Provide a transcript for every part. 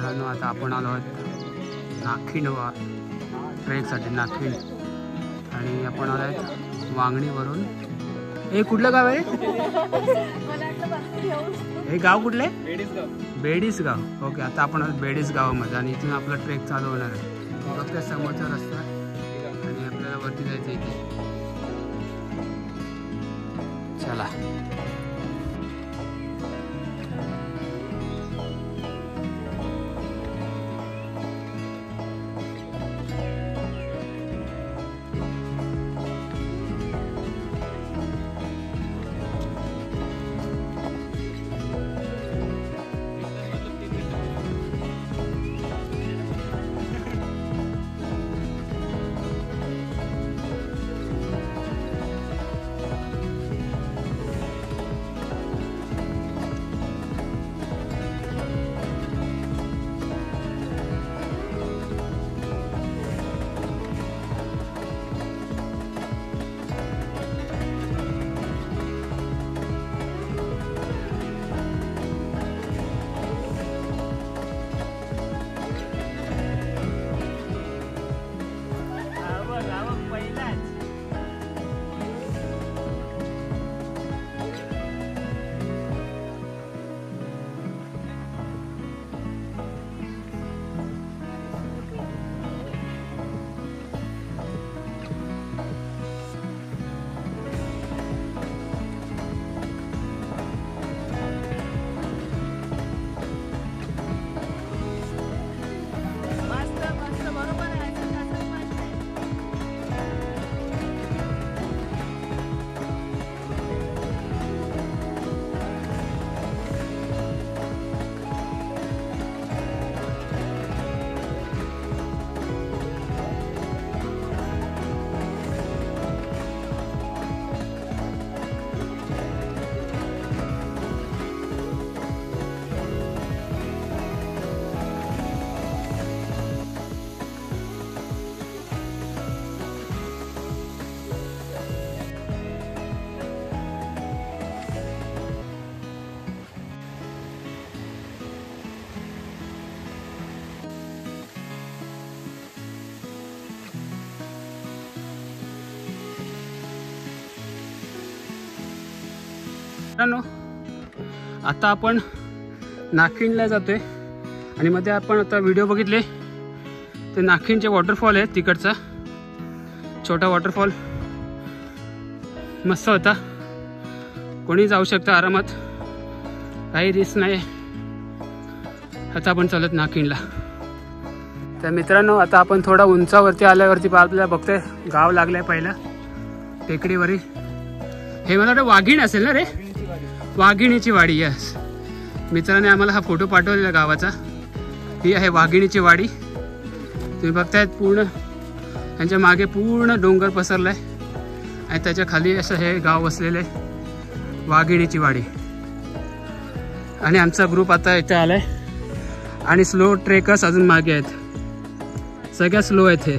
मित्रांनो आता आपण आलो आहोत नाखिंड ट्रेकसाठी नाखिंड आणि आपण आलो आहोत वांगणीवरून. हे कुठलं गाव आहे? हे गाव कुठलं आहे? बेडीस गाव. ओके, आता आपण आहोत बेडीस गावामध्ये आणि इथून आपला ट्रेक चालू होणार आहे. फक्त समोरचा रस्ता आणि आपल्याला वरती जायचं इथे. चला. मित्रांनो आता आपण नाखिंडला जातोय आणि मध्ये आपण आता व्हिडिओ बघितले ते नाखिंडचे वॉटरफॉल आहे. तिकडचा छोटा वॉटरफॉल मस्त होता. कोणी जाऊ शकतं आरामात, काही रिस्क नाही. आता आपण चालत नाखिंडला. तर मित्रांनो आता आपण थोडा उंचावरती आल्यावरती आपल्याला बघतोय गाव लागलंय पहिलं टेकडीवरी. हे मला वाटतं वाघीण असेल ना रे, वाघिणीची वाडी. यस, मित्राने आम्हाला हा फोटो पाठवलेला गावाचा. ही आहे वाघिणीची वाडी. तुम्ही बघतायत पूर्ण त्यांच्या मागे पूर्ण डोंगर पसरलाय आणि त्याच्या खाली असं हे गाव वसलेलं आहे, वाघिणीची वाडी. आणि आमचा ग्रुप आता इथे आलाय आणि स्लो ट्रेकर्स अजून मागे आहेत, सगळ्यात स्लो आहेत हे.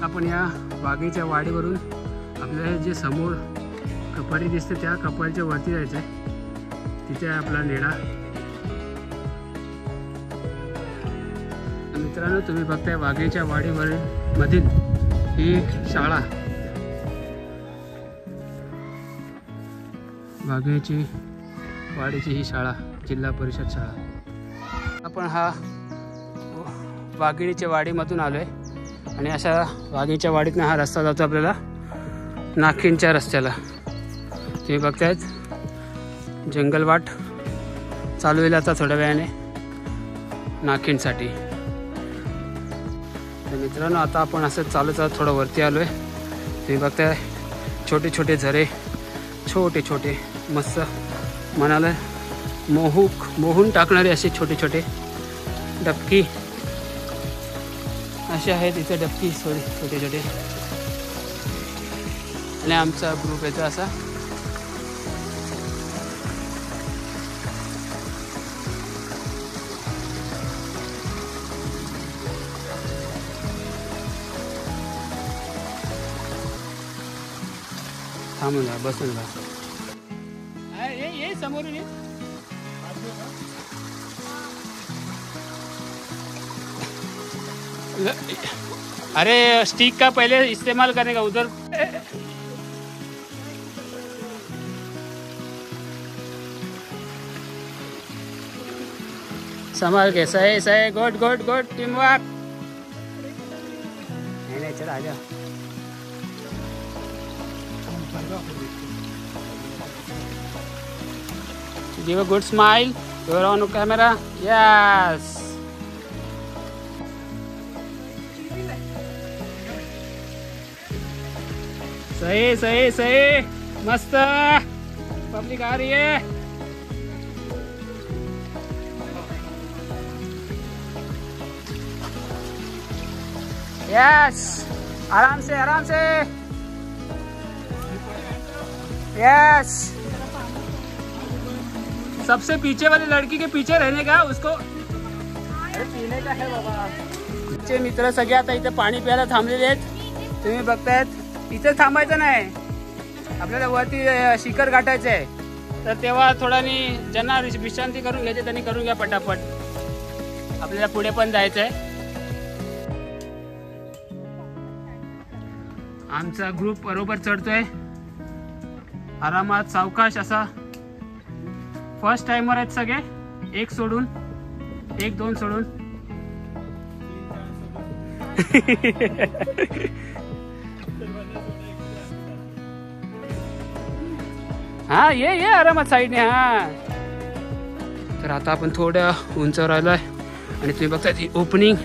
आपण या वाघीच्या वाडीवरून आपल्याला जे समोर कपाडी दिसते त्या कपाडीच्या वरती जायचं, तिथे आपला नेडा. मित्रांनो तुम्ही बघताय वाघीच्या वाडीवर मधील ही शाळा, वाघीची वाडीची ही शाळा, जिल्हा परिषद शाळा. आपण हा वाघिणीच्या वाडीमधून आलोय आणि अशा वाघीच्या वाडीतनं हा रस्ता जातो आपल्याला नाखिंडच्या रस्त्याला. तुम्ही बघतायत जंगलवाट चालू होईल आता थोड्या वेळाने नाखिंडसाठी. तर मित्रांनो आता आपण असं चालत थोडं वरती आलो आहे. तुम्ही बघताय छोटे छोटे झरे, छोटे छोटे मस्त मनाला मोहून टाकणारे असे छोटे छोटे डबकी असे आहेत इथे. डबकी छोटे छोटे. आणि आमचा ग्रुप येतो असा. थांबून जा, बसून जा. ये समोरून ये. अरे स्टिक का पहले इस्तेमाल करने का उधर। संभाल के, सही सही, good good good, team work. नहीं चल आ जा। Give a good smile. You're on camera. Yes. सही सही सही, मस्त। पब्लिक आ रही है। यस, आराम से आराम से। यस, सबसे पीछे वाली लड़की के पीछे रहने का, उसको पीने का है बाबा। मित्र सगळे आता इथे पाणी प्यायला थांबलेले आहेत, तुम्ही बघतायत। इथे थांबायचं नाही, आपल्याला वरती शिखर गाठायचं आहे। तर तेव्हा थोडानी ज्यांना विश्रांती करून घ्यायची त्यांनी करून घ्या पटापट, आपल्याला पुढे पण जायचं आहे। आमचा ग्रुप बरोबर चढतोय आरामात, सावकाश असा। फर्स्ट टाइमर आहेत सगळे, एक सोडून, एक दोन सोडून। हा ये आरामात साईडने। हा तर आता आपण थोड्या उंचावर आलोय आणि तुम्ही बघताय ती ओपनिंग,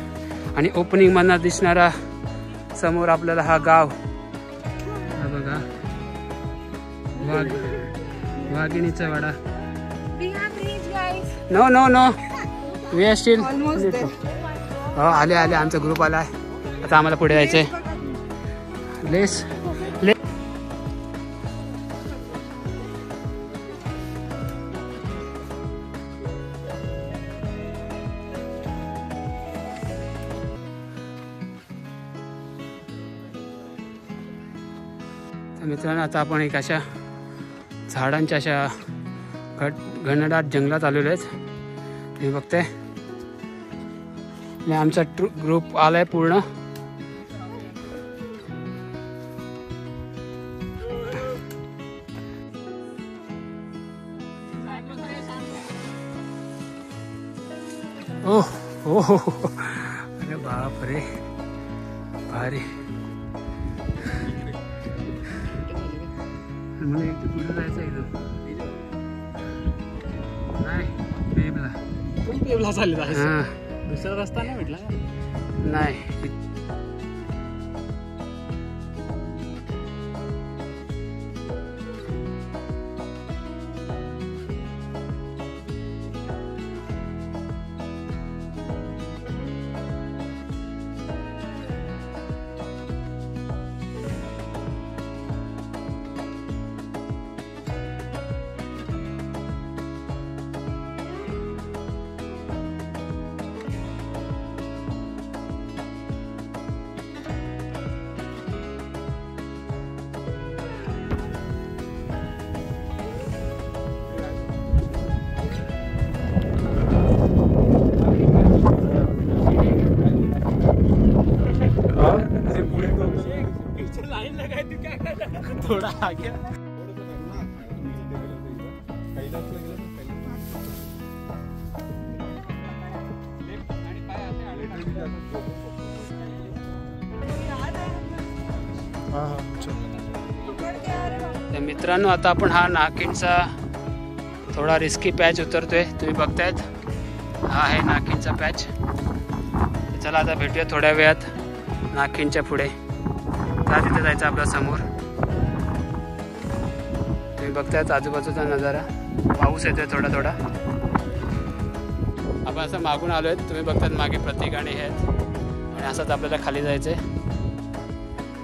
आणि ओपनिंग मधनं दिसणारा समोर आपल्याला हा गाव। हा बघा, वाघिणीचा वाडा। No no no, we are still आले आले, आमचा ग्रुप आलाय। आता आम्हाला पुढे जायचंय। लेस मित्रांनो, आता आपण एक अशा झाडांच्या अशा घनदाट जंगलात आलेलो आहेत, तुम्ही बघताय। आणि आमचा ग्रुप आलाय पूर्ण। ओह हो, अरे बाप रे, भारी। म्हणजे पुढे जायचं एकदम नाही, पेबला चालले जायचं, दुसरा रस्ता नाही भेटला नाही। थोड़ा आ गया। तर मित्रांनो, आता आपण हा नाकिनचा थोडा रिस्की पॅच उतरतोय, तुम्ही बघतायत। हा आहे नाकिनचा पॅच। चला आता भेटूया थोड्या वेळात नाकिनच्या पुढे। त्या तिथे जायचं आपल्या समोर, तुम्ही बघतायत आजूबाजूचा नजारा। पाऊस येतोय थोडा थोडा। आपण असं मागून आलोय, तुम्ही बघतायत मागे प्रतीक आणि हे आहेत, आणि असंच आपल्याला खाली जायचंय।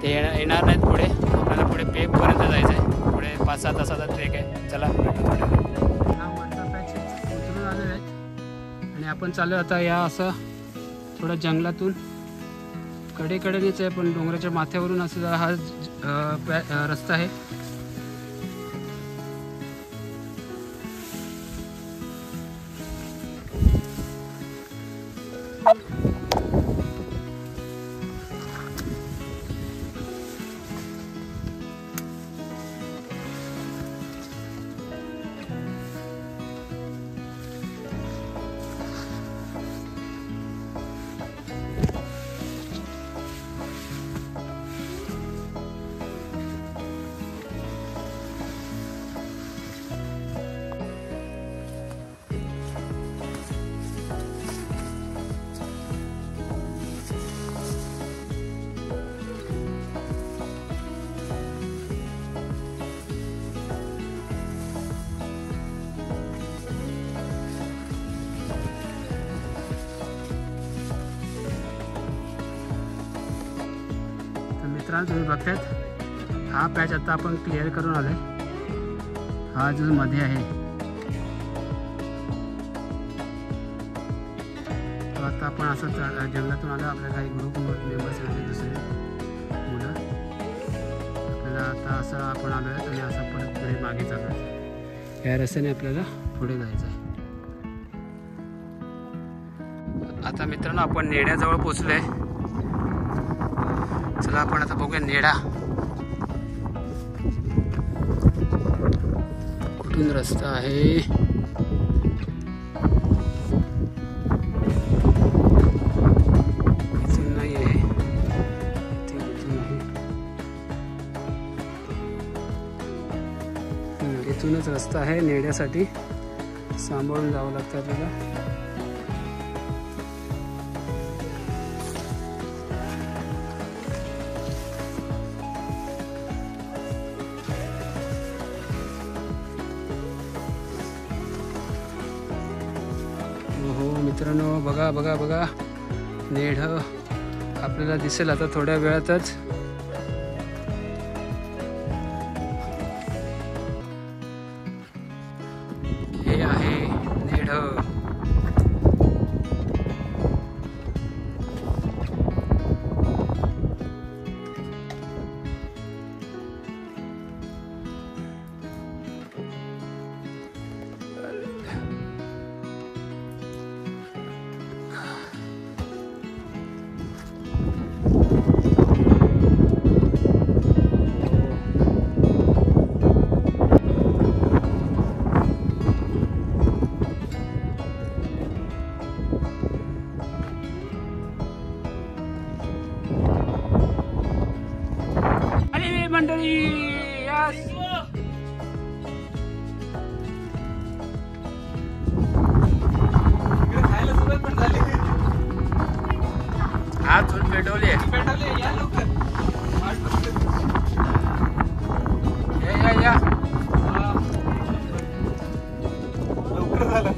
ते येणार नाहीत पुढे, आपल्याला पुढे पेबपर्यंत जायचं आहे। पुढे 5-6 तासाचा ट्रेक आहे। चला भेटू थोड्या वेळ। हा वरचा पॅच उतरून आलेला आहे आणि आपण चालू आता या असं थोडं जंगलातून, कडेकडेनेच आहे पण डोंगराच्या माथ्यावरून असं हा रस्ता आहे। मित्रांनो तुम्ही बघतायत हा पॅच आता आपण क्लिअर करून आलोय. हा जो मध्ये आहे तो आता आपण असं जंगलातून आलो. आपल्या काही ग्रुप मेंबर्स आहेत दुसरे मुलं. आपल्याला आता असं आपण आलो आहे आणि असं परत पुढे मागे चालू आहे. या रस्त्याने आपल्याला पुढे जायचं आहे. आता मित्रांनो आपण नेड्याजवळ पोचलोय. चला आपण आता बघूया नेडा कुठून रस्ता आहे. इथून नाही आहे, इथून आहे. इथूनच रस्ता आहे नेड्यासाठी. सांभाळून जावं लागतं आपल्याला. मित्रांनो बघा बघा बघा नेड आपल्याला दिसेल आता थोड्या वेळातच. हे आहे नेड. मंडळी हात पेटवले या लवकर. या लवकर झालं.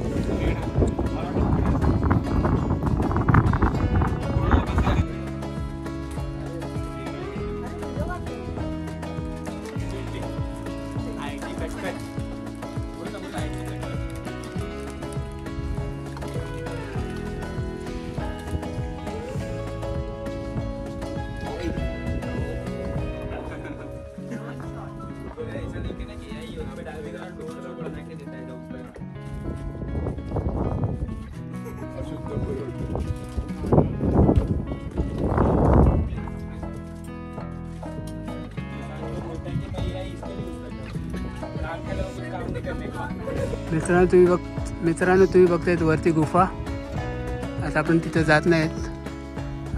मित्रांनो तुम्ही बघतायत वरती गुफा. आता आपण तिथं जात नाहीत.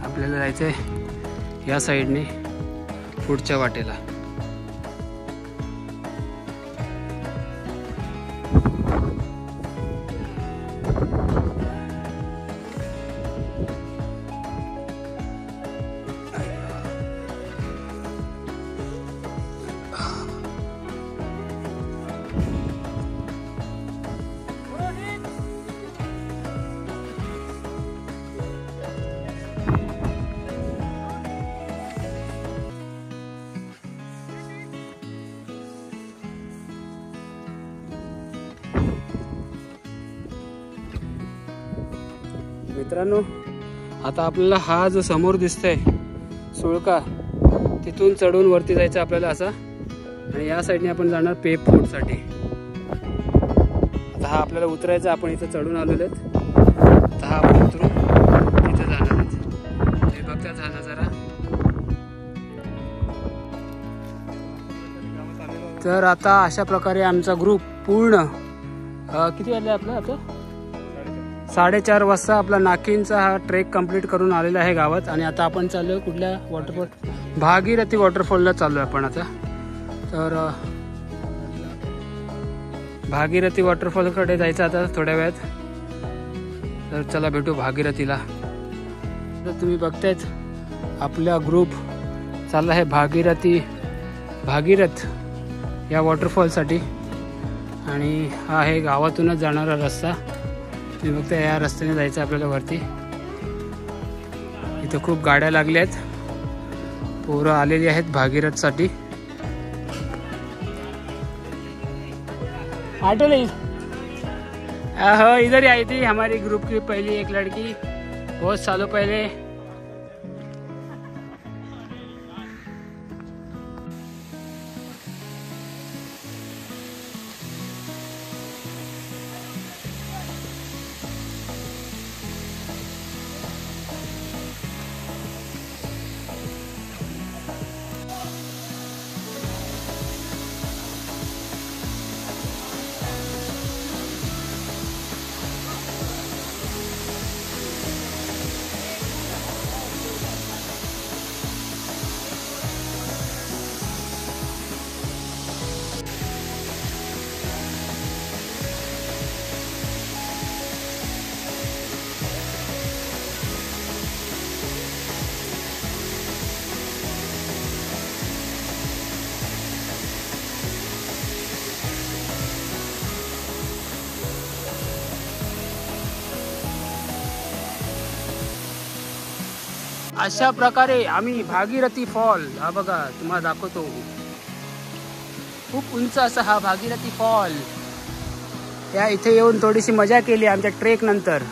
आपल्याला जायचं आहे या साईडने पुढच्या वाटेला. मित्रांनो आता आपल्याला हा जो समोर दिसतोय सुळका तिथून चढून वरती जायचं आपल्याला असा. आणि या साईडने आपण जाणार पेप फूडसाठी. आता हा आपल्याला उतरायचा. आपण इथं चढून आलेलो आहेत. आता हा आपण उतरून इथं जाणार आहेत. तुम्ही बघता झाला जरा. तर आता अशा प्रकारे आमचा ग्रुप पूर्ण किती वाजले आपलं आता 4:30 वाजता आपला नाकिनचा हा ट्रेक कंप्लीट करून आलेला आहे गावात. आणि आता आपण चाललोय कुठल्या वॉटरफॉल भागीरथी वॉटरफॉलला चाललोय आपण आता. तर भागीरथी वॉटरफॉलकडे जायचं आता थोड्या वेळात. तर चला भेटू भागीरथीला. तर तुम्ही बघतायत आपला ग्रुप चालला आहे भागीरथ या वॉटरफॉलसाठी. आणि हा आहे गावातूनच जाणारा रस्ता. तुम्ही बघता या रस्त्याने जायचं आपल्याला वरती. इथं खूप गाड्या लागल्या आहेत. पोरं आलेली आहेत भागीरथसाठी. ऑटो नहीं हो, इधर ही आई थी हमारी ग्रुप की पहली एक लड़की बहुत सालों पहले. अशा प्रकारे आम्ही भागीरथी फॉल, हा बघा तुम्हाला दाखवतो. खूप उंच असा हा भागीरथी फॉल. त्या इथे येऊन थोडीशी मजा केली आमच्या ट्रेक नंतर.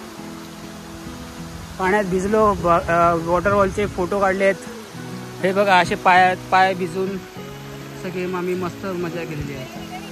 पाण्यात भिजलो, वॉटरफॉलचे फोटो काढलेत. हे बघा असे पाय भिजून सगळे आम्ही मस्त मजा केलेली आहे.